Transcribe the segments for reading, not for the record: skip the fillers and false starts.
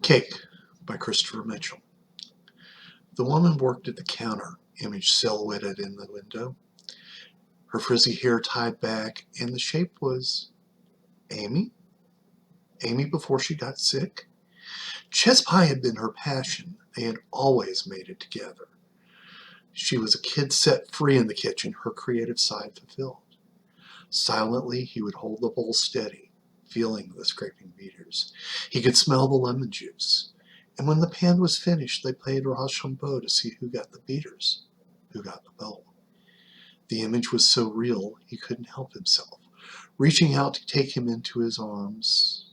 Cake by Christopher Mitchell. The woman worked at the counter, image silhouetted in the window. Her frizzy hair tied back, and the shape was Amy? Amy before she got sick? Chess pie had been her passion. They had always made it together. She was a kid set free in the kitchen, her creative side fulfilled. Silently, he would hold the bowl steady, feeling the scraping beaters. He could smell the lemon juice. And when the pan was finished, they played Rochambeau to see who got the beaters, who got the bowl. The image was so real, he couldn't help himself, reaching out to take him into his arms.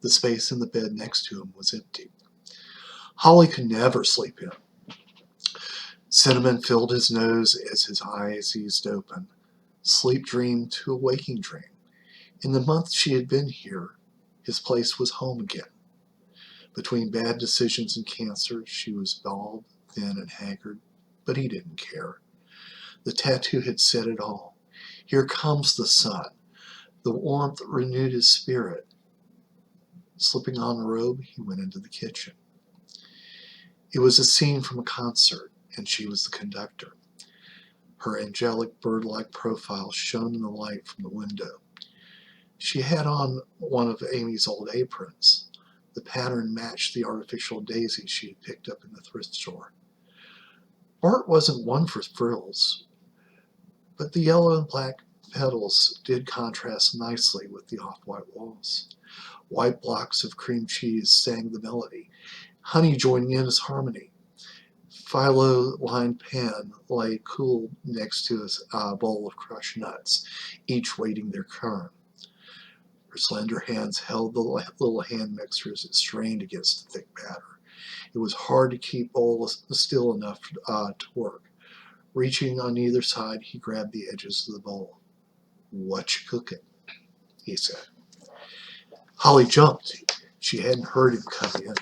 The space in the bed next to him was empty. Holly could never sleep in. Cinnamon filled his nose as his eyes eased open. Sleep dreamed to a waking dream. In the month she had been here, his place was home again. Between bad decisions and cancer, she was bald, thin, and haggard, but he didn't care. The tattoo had said it all. Here comes the sun. The warmth renewed his spirit. Slipping on a robe, he went into the kitchen. It was a scene from a concert, and she was the conductor. Her angelic bird-like profile shone in the light from the window. She had on one of Amy's old aprons. The pattern matched the artificial daisy she had picked up in the thrift store. Bart wasn't one for frills, but the yellow and black petals did contrast nicely with the off-white walls. White blocks of cream cheese sang the melody, honey joining in as harmony. Phyllo-lined pan lay cool next to a bowl of crushed nuts, each waiting their turn. Her slender hands held the little hand mixer as it strained against the thick batter. It was hard to keep bowl still enough to work. Reaching on either side, he grabbed the edges of the bowl. "What you cooking?" he said. Holly jumped. She hadn't heard him come in.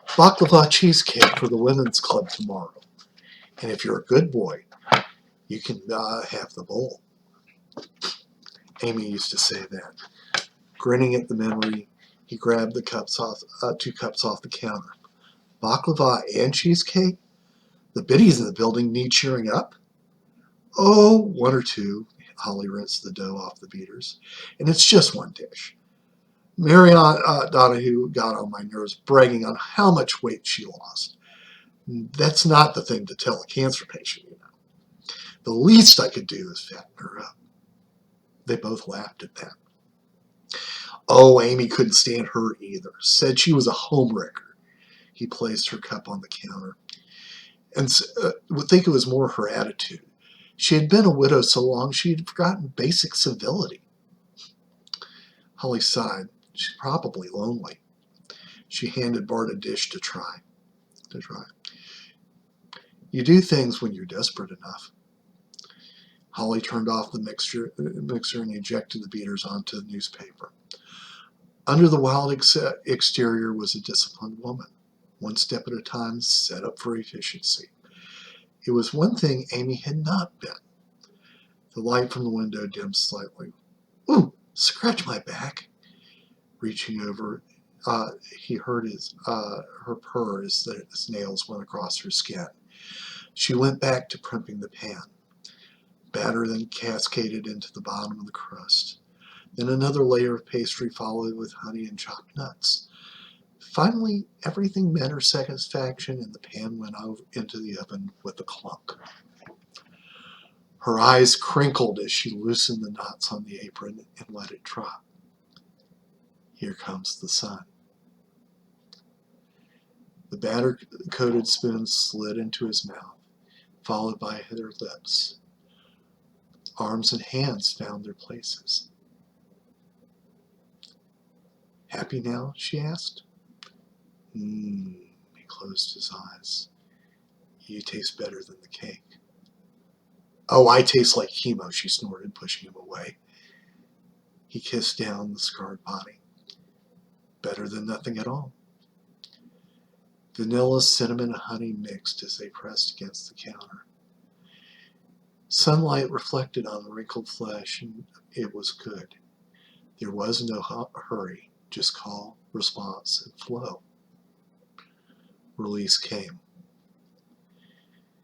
"Baklava cheesecake for the women's club tomorrow. And if you're a good boy, you can have the bowl." Amy used to say that. Grinning at the memory, he grabbed the two cups off the counter. "Baklava and cheesecake? The biddies in the building need cheering up?" "Oh, one or two." Holly rinsed the dough off the beaters. "And it's just one dish." Mary Donahue got on my nerves, bragging on how much weight she lost. That's not the thing to tell a cancer patient, you know. The least I could do is fatten her up. They both laughed at that. Oh, Amy couldn't stand her either. Said she was a homewrecker. He placed her cup on the counter and would think it was more her attitude. She had been a widow so long she had forgotten basic civility. Holly sighed. She's probably lonely. She handed Bart a dish to try. You do things when you're desperate enough. Holly turned off the mixer and ejected the beaters onto the newspaper. Under the wild exterior was a disciplined woman, one step at a time, set up for efficiency. It was one thing Amy had not been. The light from the window dimmed slightly. "Ooh, scratch my back." Reaching over, he heard her purr as his nails went across her skin. She went back to primping the pan. Batter then cascaded into the bottom of the crust. Then another layer of pastry followed with honey and chopped nuts. Finally, everything met her satisfaction, and the pan went over into the oven with a clunk. Her eyes crinkled as she loosened the knots on the apron and let it drop. Here comes the sun. The batter-coated spoon slid into his mouth, followed by her lips. Arms and hands found their places. "Happy now?" she asked. He closed his eyes. "You taste better than the cake." "Oh, I taste like chemo," she snorted, pushing him away. He kissed down the scarred body. "Better than nothing at all." Vanilla, cinnamon, and honey mixed as they pressed against the counter. Sunlight reflected on the wrinkled flesh, and it was good. There was no hurry. Just call, response, and flow. Release came.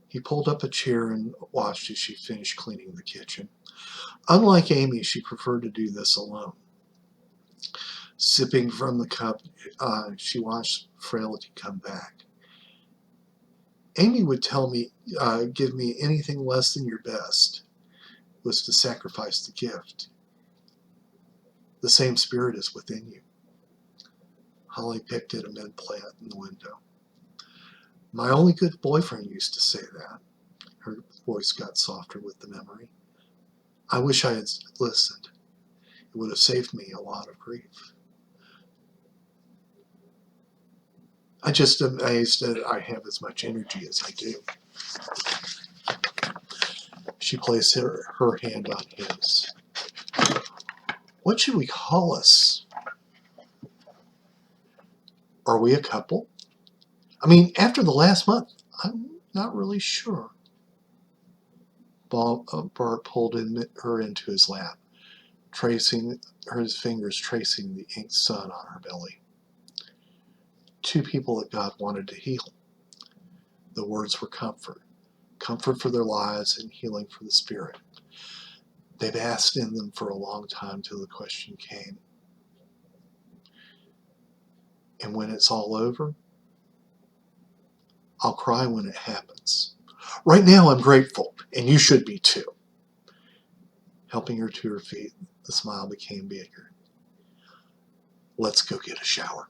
He pulled up a chair and watched as she finished cleaning the kitchen. Unlike Amy, she preferred to do this alone. Sipping from the cup, she watched frailty come back. Amy would tell me, give me anything less than your best was to sacrifice the gift. The same spirit is within you. Holly picked at a mint plant in the window. My only good boyfriend used to say that. Her voice got softer with the memory. I wish I had listened. It would have saved me a lot of grief. I'm just amazed that I have as much energy as I do. She placed her hand on his. What should we call us? Are we a couple? I mean, after the last month, I'm not really sure. Bart pulled her into his lap, tracing his fingers tracing the inked sun on her belly. Two people that God wanted to heal. The words were comfort. Comfort for their lives and healing for the spirit. They've asked in them for a long time till the question came. And when it's all over, I'll cry when it happens. Right now I'm grateful, and you should be too. Helping her to her feet, the smile became bigger. Let's go get a shower.